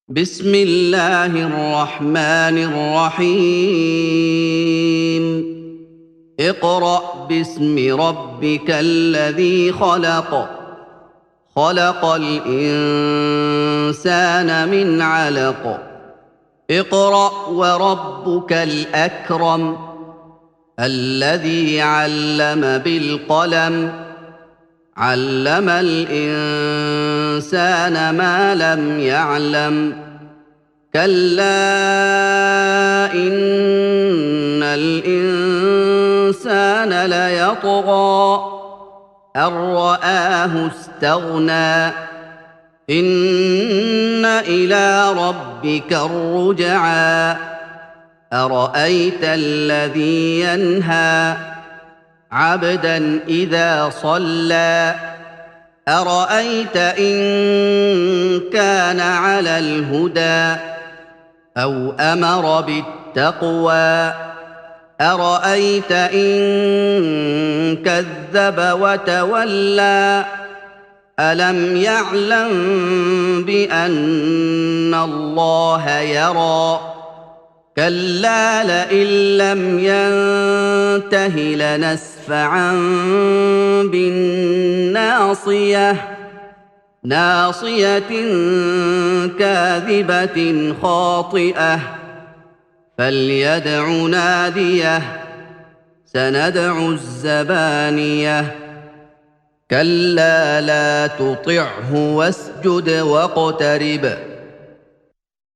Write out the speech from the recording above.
بسم الله الرحمن الرحيم اقرأ باسم ربك الذي خلق خلق الإنسان من علق اقرأ وربك الأكرم الذي علم بالقلم علم الإنسان ما لم يعلم كلا إن الإنسان ليطغى أن رآه استغنى إن إلى ربك الرجعى أرأيت الذي ينهى عبدا إذا صلى أرأيت إن كان على الهدى أو أمر بالتقوى أرأيت إن كذب وتولى ألم يعلم بأن الله يرى كلا لئن لم ينته لنسفعا بالناصية ناصية كاذبة خاطئة فليدع ناديه سندع الزبانية كلا لا تطعه واسجد واقترب